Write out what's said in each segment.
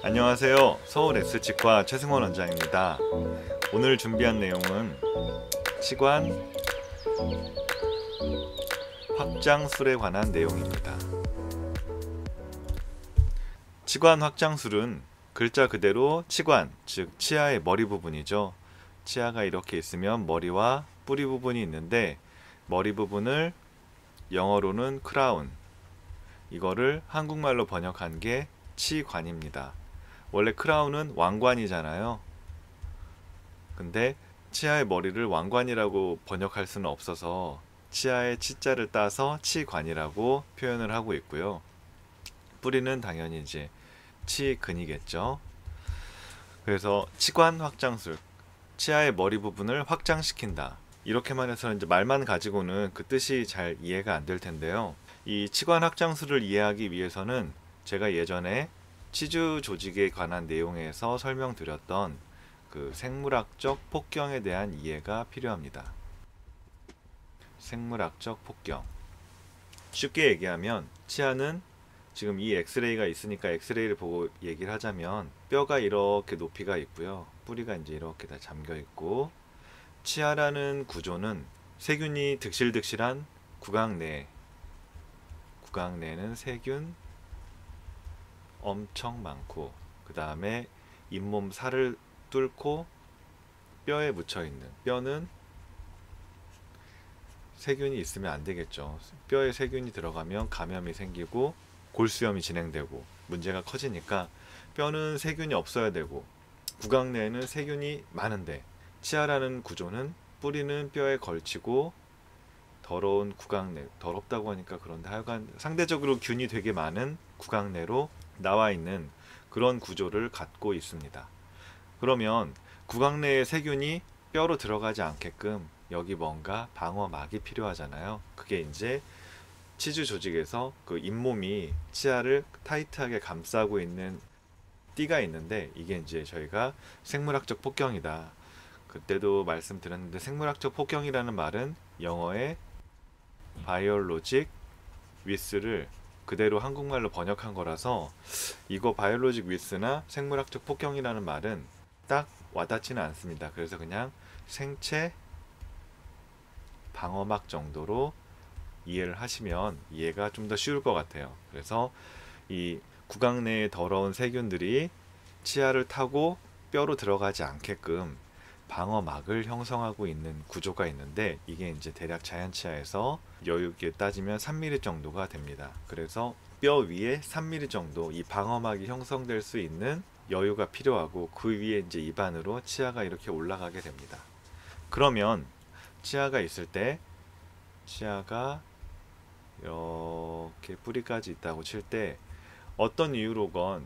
안녕하세요. 서울 S치과 최승원 원장입니다. 오늘 준비한 내용은 치관 확장술에 관한 내용입니다. 치관 확장술은 글자 그대로 치관, 즉 치아의 머리 부분이죠. 치아가 이렇게 있으면 머리와 뿌리 부분이 있는데 머리 부분을 영어로는 크라운, 이거를 한국말로 번역한 게 치관입니다. 원래 크라운은 왕관이잖아요. 근데 치아의 머리를 왕관이라고 번역할 수는 없어서 치아의 치자를 따서 치관이라고 표현을 하고 있고요. 뿌리는 당연히 이제 치근이겠죠. 그래서 치관 확장술, 치아의 머리 부분을 확장시킨다. 이렇게만 해서 이제 말만 가지고는 그 뜻이 잘 이해가 안 될 텐데요. 이 치관 확장술을 이해하기 위해서는 제가 예전에 치주 조직에 관한 내용에서 설명드렸던 그 생물학적 폭경에 대한 이해가 필요합니다. 생물학적 폭경. 쉽게 얘기하면 치아는 지금 이 엑스레이가 있으니까 엑스레이를 보고 얘기를 하자면 뼈가 이렇게 높이가 있고요. 뿌리가 이제 이렇게 다 잠겨 있고 치아라는 구조는 세균이 득실득실한 구강 내에는 세균 엄청 많고 그 다음에 잇몸 살을 뚫고 뼈에 묻혀 있는, 뼈는 세균이 있으면 안 되겠죠. 뼈에 세균이 들어가면 감염이 생기고 골수염이 진행되고 문제가 커지니까 뼈는 세균이 없어야 되고 구강 내에는 세균이 많은데 치아라는 구조는 뿌리는 뼈에 걸치고 더러운 구강내, 더럽다고 하니까 그런데 하여간 상대적으로 균이 되게 많은 구강내로 나와 있는 그런 구조를 갖고 있습니다. 그러면 구강내의 세균이 뼈로 들어가지 않게끔 여기 뭔가 방어막이 필요하잖아요. 그게 이제 치주 조직에서 그 잇몸이 치아를 타이트하게 감싸고 있는 띠가 있는데 이게 이제 저희가 생물학적 폭경이다. 그때도 말씀드렸는데 생물학적 폭경이라는 말은 영어의 바이올로직 위스를 그대로 한국말로 번역한 거라서 이거 바이올로직 위스나 생물학적 폭경이라는 말은 딱 와닿지는 않습니다. 그래서 그냥 생체 방어막 정도로 이해를 하시면 이해가 좀 더 쉬울 것 같아요. 그래서 이 구강 내의 더러운 세균들이 치아를 타고 뼈로 들어가지 않게끔 방어막을 형성하고 있는 구조가 있는데 이게 이제 대략 자연치아에서 여유 있게 따지면 3mm 정도가 됩니다. 그래서 뼈 위에 3mm 정도 이 방어막이 형성될 수 있는 여유가 필요하고 그 위에 이제 입안으로 치아가 이렇게 올라가게 됩니다. 그러면 치아가 있을 때 치아가 이렇게 뿌리까지 있다고 칠 때 어떤 이유로건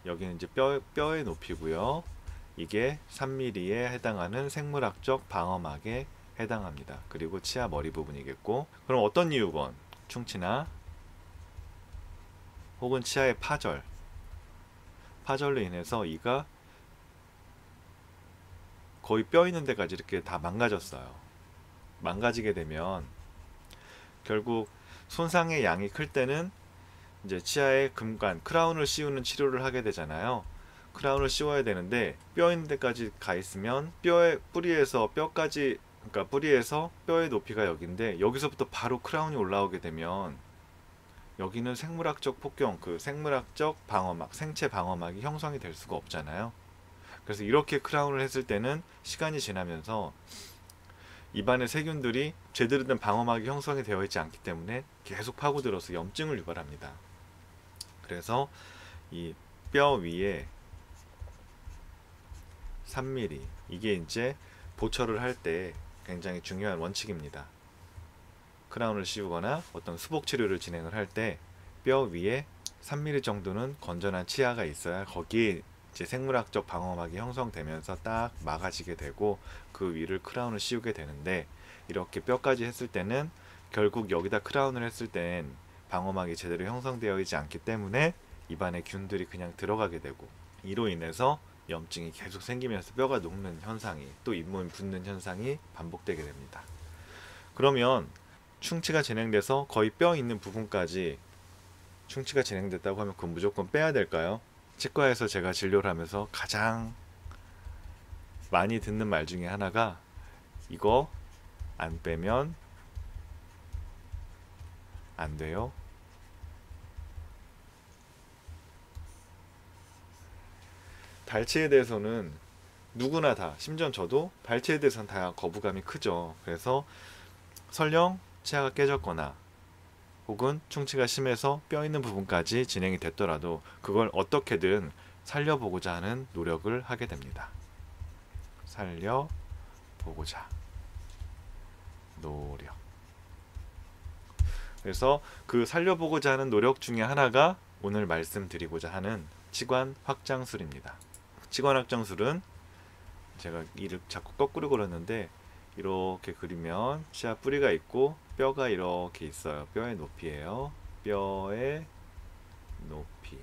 여기는 이제 뼈의 높이고요. 이게 3mm에 해당하는 생물학적 방어막에 해당합니다. 그리고 치아 머리 부분이겠고 그럼 어떤 이유건 충치나 혹은 치아의 파절로 인해서 이가 거의 뼈 있는 데까지 이렇게 다 망가졌어요. 망가지게 되면 결국 손상의 양이 클 때는 이제 치아에 금관, 크라운을 씌우는 치료를 하게 되잖아요. 크라운을 씌워야 되는데 뼈 있는 데까지 가 있으면 뼈의 뿌리에서 뼈까지, 그러니까 뿌리에서 뼈의 높이가 여기인데 여기서부터 바로 크라운이 올라오게 되면 여기는 생물학적 폭경, 그 생물학적 방어막, 생체 방어막이 형성이 될 수가 없잖아요. 그래서 이렇게 크라운을 했을 때는 시간이 지나면서 입안의 세균들이 제대로 된 방어막이 형성이 되어 있지 않기 때문에 계속 파고들어서 염증을 유발합니다. 그래서 이 뼈 위에 3mm, 이게 이제 보철을 할 때 굉장히 중요한 원칙입니다. 크라운을 씌우거나 어떤 수복 치료를 진행을 할 때 뼈 위에 3mm 정도는 건전한 치아가 있어야 거기에 이제 생물학적 방어막이 형성되면서 딱 막아지게 되고 그 위를 크라운을 씌우게 되는데 이렇게 뼈까지 했을 때는 결국 여기다 크라운을 했을 땐 방어막이 제대로 형성되어 있지 않기 때문에 입안에 균들이 그냥 들어가게 되고 이로 인해서 염증이 계속 생기면서 뼈가 녹는 현상이, 또 잇몸이 붓는 현상이 반복되게 됩니다. 그러면 충치가 진행돼서 거의 뼈 있는 부분까지 충치가 진행됐다고 하면 그건 무조건 빼야 될까요? 치과에서 제가 진료를 하면서 가장 많이 듣는 말 중에 하나가 이거 안 빼면 안 돼요. 발치에 대해서는 누구나 다, 심지어 저도 발치에 대해서는 다 거부감이 크죠. 그래서 설령 치아가 깨졌거나 혹은 충치가 심해서 뼈 있는 부분까지 진행이 됐더라도 그걸 어떻게든 살려보고자 하는 노력을 하게 됩니다. 살려보고자 노력. 그래서 그 살려보고자 하는 노력 중에 하나가 오늘 말씀드리고자 하는 치관 확장술입니다. 치관 확장술은 제가 이를 자꾸 거꾸로 그렸는데 이렇게 그리면 치아 뿌리가 있고 뼈가 이렇게 있어요. 뼈의 높이에요. 뼈의 높이.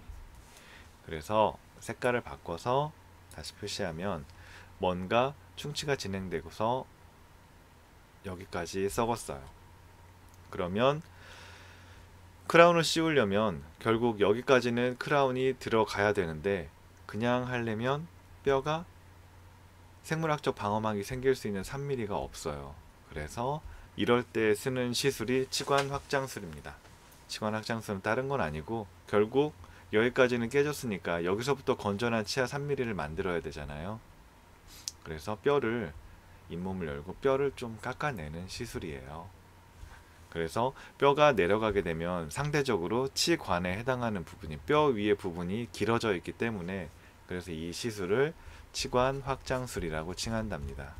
그래서 색깔을 바꿔서 다시 표시하면 뭔가 충치가 진행되고서 여기까지 썩었어요. 그러면 크라운을 씌우려면 결국 여기까지는 크라운이 들어가야 되는데 그냥 하려면 뼈가 생물학적 방어막이 생길 수 있는 3mm가 없어요. 그래서 이럴 때 쓰는 시술이 치관 확장술입니다. 치관 확장술은 다른 건 아니고 결국 여기까지는 깨졌으니까 여기서부터 건전한 치아 3mm를 만들어야 되잖아요. 그래서 뼈를, 잇몸을 열고 뼈를 좀 깎아내는 시술이에요. 그래서 뼈가 내려가게 되면 상대적으로 치관에 해당하는 부분이, 뼈 위의 부분이 길어져 있기 때문에 그래서 이 시술을 치관 확장술이라고 칭한답니다.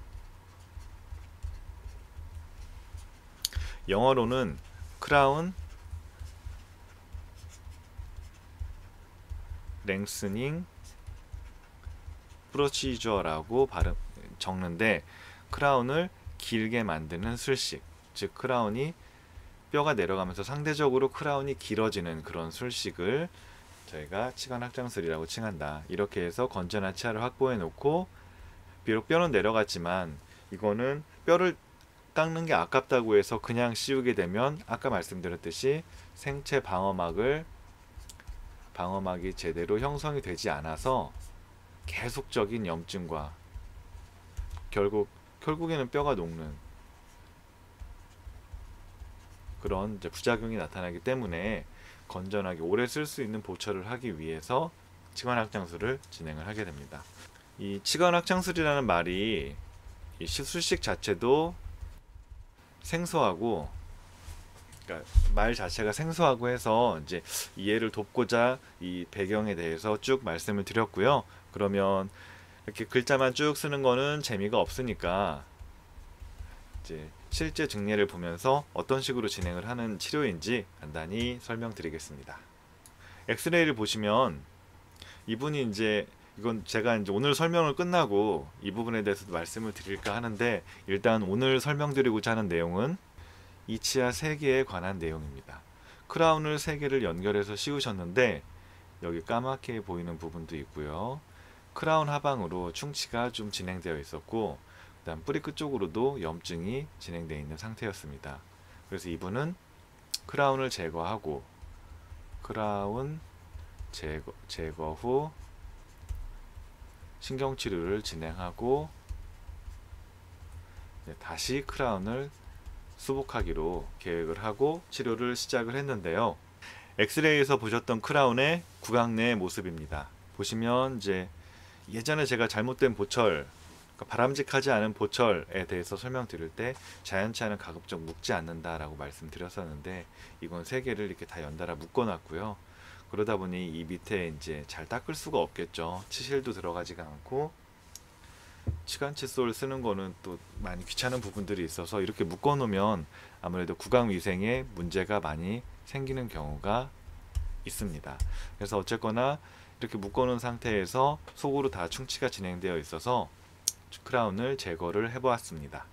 영어로는 크라운 랭스닝 프로시저라고 적는데 크라운을 길게 만드는 술식, 즉 크라운이 뼈가 내려가면서 상대적으로 크라운이 길어지는 그런 술식을 저희가 치관 확장술이라고 칭한다. 이렇게 해서 건전한 치아를 확보해 놓고 비록 뼈는 내려갔지만 이거는 뼈를 깎는 게 아깝다고 해서 그냥 씌우게 되면 아까 말씀드렸듯이 생체 방어막이 제대로 형성이 되지 않아서 계속적인 염증과 결국에는 뼈가 녹는 그런 이제 부작용이 나타나기 때문에 건전하게 오래 쓸 수 있는 보철을 하기 위해서 치관 확장술을 진행을 하게 됩니다. 이 치관 확장술이라는 말이 이 시술식 자체도 생소하고, 그러니까 말 자체가 생소하고 해서 이제 이해를 돕고자 이 배경에 대해서 쭉 말씀을 드렸고요. 그러면 이렇게 글자만 쭉 쓰는 거는 재미가 없으니까 이제 실제 증례를 보면서 어떤 식으로 진행을 하는 치료인지 간단히 설명드리겠습니다. 엑스레이를 보시면 이분이 이제 이건 제가 이제 오늘 설명을 끝나고 이 부분에 대해서도 말씀을 드릴까 하는데 일단 오늘 설명드리고자 하는 내용은 이 치아 3개에 관한 내용입니다. 크라운을 3개를 연결해서 씌우셨는데 여기 까맣게 보이는 부분도 있고요. 크라운 하방으로 충치가 좀 진행되어 있었고 그다음 뿌리 끝 쪽으로도 염증이 진행되어 있는 상태였습니다. 그래서 이분은 크라운을 제거하고 크라운 제거 후 신경치료를 진행하고 다시 크라운을 수복하기로 계획을 하고 치료를 시작을 했는데요. 엑스레이에서 보셨던 크라운의 구강 내의 모습입니다. 보시면 이제 예전에 제가 잘못된 보철, 바람직하지 않은 보철에 대해서 설명드릴 때 자연치아는 가급적 묶지 않는다라고 말씀드렸었는데 이건 3개를 이렇게 다 연달아 묶어놨고요. 그러다 보니 이 밑에 이제 잘 닦을 수가 없겠죠. 치실도 들어가지가 않고 치간 칫솔 쓰는 거는 또 많이 귀찮은 부분들이 있어서 이렇게 묶어 놓으면 아무래도 구강 위생에 문제가 많이 생기는 경우가 있습니다. 그래서 어쨌거나 이렇게 묶어 놓은 상태에서 속으로 다 충치가 진행되어 있어서 크라운을 제거를 해 보았습니다.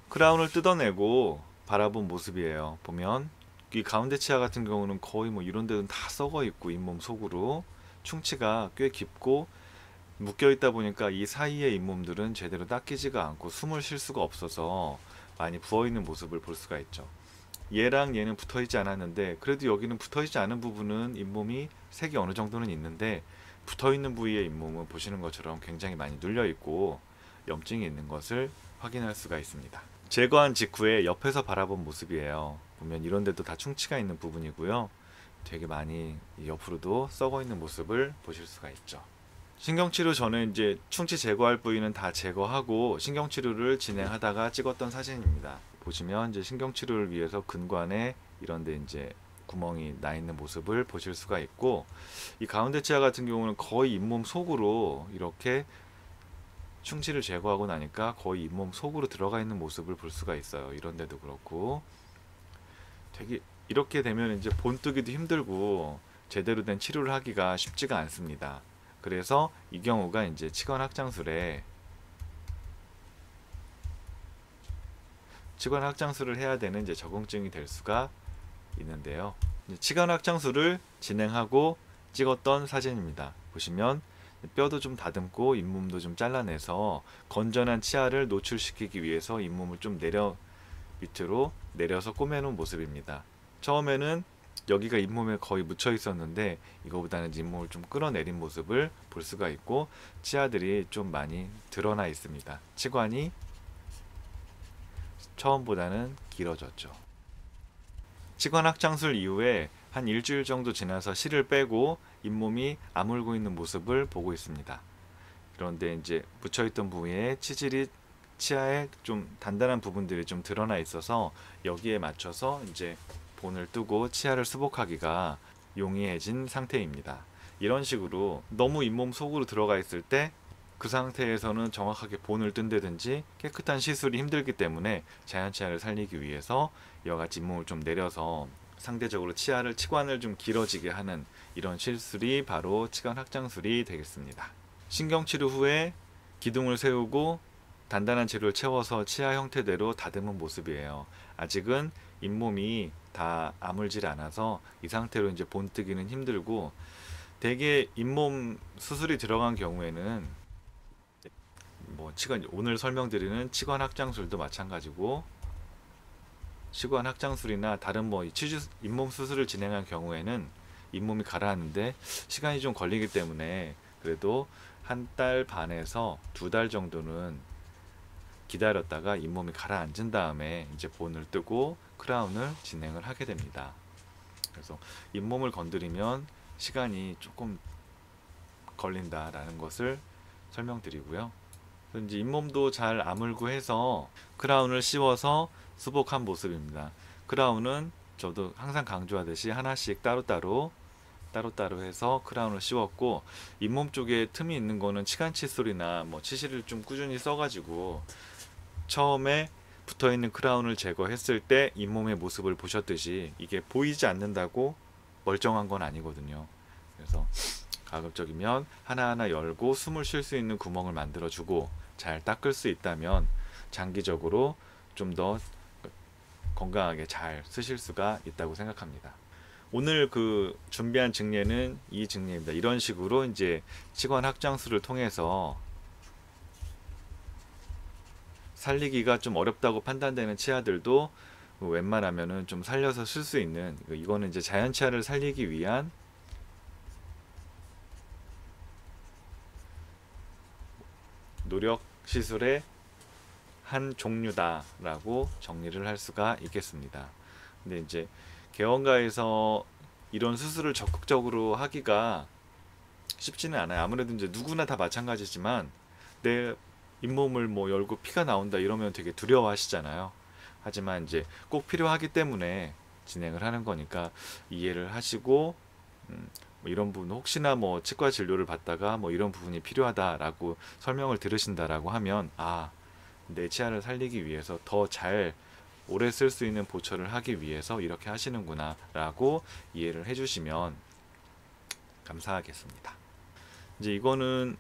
크라운을 뜯어내고 바라본 모습이에요. 보면 이 가운데 치아 같은 경우는 거의 뭐 이런 데는 다 썩어 있고 잇몸 속으로 충치가 꽤 깊고 묶여 있다 보니까 이 사이의 잇몸들은 제대로 닦이지가 않고 숨을 쉴 수가 없어서 많이 부어 있는 모습을 볼 수가 있죠. 얘랑 얘는 붙어있지 않았는데 그래도 여기는 붙어있지 않은 부분은 잇몸이 색이 어느 정도는 있는데 붙어있는 부위의 잇몸은 보시는 것처럼 굉장히 많이 눌려있고 염증이 있는 것을 확인할 수가 있습니다. 제거한 직후에 옆에서 바라본 모습이에요. 보면 이런 데도 다 충치가 있는 부분이고요. 되게 많이 옆으로도 썩어 있는 모습을 보실 수가 있죠. 신경치료 전에 이제 충치 제거할 부위는 다 제거하고 신경치료를 진행하다가 찍었던 사진입니다. 보시면 이제 신경치료를 위해서 근관에 이런데 이제 구멍이 나 있는 모습을 보실 수가 있고, 이 가운데 치아 같은 경우는 거의 잇몸 속으로 이렇게 충치를 제거하고 나니까 거의 잇몸 속으로 들어가 있는 모습을 볼 수가 있어요. 이런 데도 그렇고 되게 이렇게 되면 이제 본뜨기도 힘들고 제대로 된 치료를 하기가 쉽지가 않습니다. 그래서 이 경우가 이제 치관확장술을 해야 되는 이제 적응증이 될 수가 있는데요. 치관확장술을 진행하고 찍었던 사진입니다. 보시면 뼈도 좀 다듬고 잇몸도 좀 잘라내서 건전한 치아를 노출시키기 위해서 잇몸을 좀 밑으로 내려서 꼬매놓은 모습입니다. 처음에는 여기가 잇몸에 거의 묻혀 있었는데 이거보다는 잇몸을 좀 끌어내린 모습을 볼 수가 있고 치아들이 좀 많이 드러나 있습니다. 치관이 처음보다는 길어졌죠. 치관 확장술 이후에 한 일주일 정도 지나서 실을 빼고 잇몸이 아물고 있는 모습을 보고 있습니다. 그런데 이제 묻혀있던 부위에 치질이 치아에 좀 단단한 부분들이 좀 드러나 있어서 여기에 맞춰서 이제 본을 뜨고 치아를 수복하기가 용이해진 상태입니다. 이런 식으로 너무 잇몸 속으로 들어가 있을 때 그 상태에서는 정확하게 본을 뜬다든지 깨끗한 시술이 힘들기 때문에 자연 치아를 살리기 위해서 이와 같이 잇몸을 좀 내려서 상대적으로 치관을 좀 길어지게 하는 이런 시술이 바로 치관 확장술이 되겠습니다. 신경치료 후에 기둥을 세우고 단단한 재료를 채워서 치아 형태대로 다듬은 모습이에요. 아직은 잇몸이 다 아물질 않아서 이 상태로 이제 본뜨기는 힘들고, 대개 잇몸 수술이 들어간 경우에는 오늘 설명드리는 치관 확장술도 마찬가지고 치관 확장술이나 다른 잇몸 수술을 진행한 경우에는 잇몸이 가라앉는데 시간이 좀 걸리기 때문에 그래도 한 달 반에서 2달 정도는 기다렸다가 잇몸이 가라앉은 다음에 이제 본을 뜨고 크라운을 진행을 하게 됩니다. 그래서 잇몸을 건드리면 시간이 조금 걸린다라는 것을 설명드리고요. 이제 잇몸도 잘 아물고 해서 크라운을 씌워서 수복한 모습입니다. 크라운은 저도 항상 강조하듯이 하나씩 따로따로 해서 크라운을 씌웠고, 잇몸 쪽에 틈이 있는 거는 치간 칫솔이나 치실을 좀 꾸준히 써가지고 처음에 붙어있는 크라운을 제거했을 때 잇몸의 모습을 보셨듯이 이게 보이지 않는다고 멀쩡한 건 아니거든요. 그래서 가급적이면 하나하나 열고 숨을 쉴 수 있는 구멍을 만들어주고 잘 닦을 수 있다면 장기적으로 좀 더 건강하게 잘 쓰실 수가 있다고 생각합니다. 오늘 준비한 증례는 이 증례입니다. 이런 식으로 이제 치관 확장술을 통해서 살리기가 좀 어렵다고 판단되는 치아들도 웬만하면은 좀 살려서 쓸 수 있는, 이거는 이제 자연 치아를 살리기 위한 노력 시술의 한 종류다라고 정리를 할 수가 있겠습니다. 근데 이제 개원가에서 이런 수술을 적극적으로 하기가 쉽지는 않아요. 아무래도 이제 누구나 다 마찬가지지만 내 잇몸을 열고 피가 나온다 이러면 되게 두려워하시잖아요. 하지만 이제 꼭 필요하기 때문에 진행을 하는 거니까 이해를 하시고, 이런 부분 혹시나 치과 진료를 받다가 이런 부분이 필요하다라고 설명을 들으신다라고 하면 내 치아를 살리기 위해서 더 잘 오래 쓸 수 있는 보철을 하기 위해서 이렇게 하시는구나 라고 이해를 해주시면 감사하겠습니다. 이제 이거는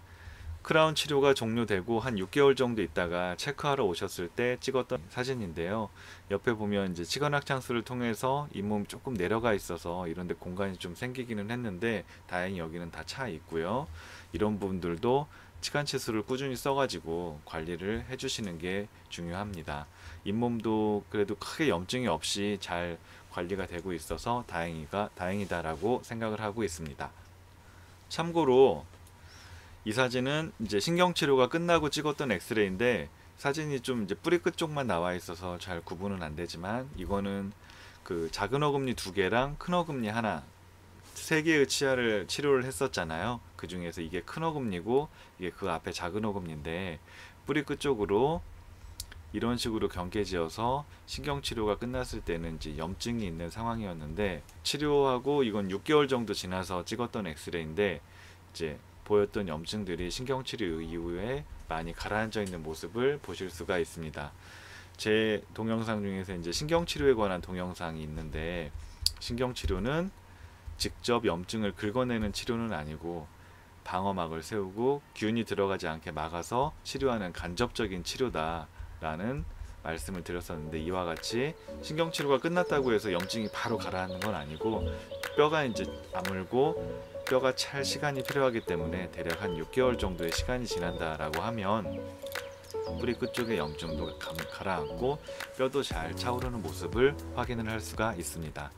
크라운 치료가 종료되고 한 6개월 정도 있다가 체크하러 오셨을 때 찍었던 사진인데요. 옆에 보면 이제 치근학창술을 통해서 잇몸이 조금 내려가 있어서 이런데 공간이 좀 생기기는 했는데 다행히 여기는 다 차 있고요. 이런 부분들도 치간치수를 꾸준히 써가지고 관리를 해주시는 게 중요합니다. 잇몸도 그래도 크게 염증이 없이 잘 관리가 되고 있어서 다행이다라고 생각을 하고 있습니다. 참고로 이 사진은 이제 신경치료가 끝나고 찍었던 엑스레이인데 사진이 좀 이제 뿌리 끝 쪽만 나와 있어서 잘 구분은 안 되지만 이거는 그 작은 어금니 2개랑 큰 어금니 하나 3개의 치아를 치료를 했었잖아요. 그 중에서 이게 큰 어금니고 이게 그 앞에 작은 어금니인데 뿌리 끝 쪽으로 이런 식으로 경계지어서 신경치료가 끝났을 때는 이제 염증이 있는 상황이었는데 치료하고 이건 6개월 정도 지나서 찍었던 엑스레이인데 이제 보였던 염증들이 신경치료 이후에 많이 가라앉아 있는 모습을 보실 수가 있습니다. 제 동영상 중에서 이제 신경치료에 관한 동영상이 있는데 신경치료는 직접 염증을 긁어내는 치료는 아니고 방어막을 세우고 균이 들어가지 않게 막아서 치료하는 간접적인 치료다라는 말씀을 드렸었는데 이와 같이 신경치료가 끝났다고 해서 염증이 바로 가라앉는 건 아니고 뼈가 이제 아물고 뼈가 찰 시간이 필요하기 때문에 대략 한 6개월 정도의 시간이 지난다라고 하면 뿌리 끝쪽의 염증도 가라앉고 뼈도 잘 차오르는 모습을 확인을 할 수가 있습니다.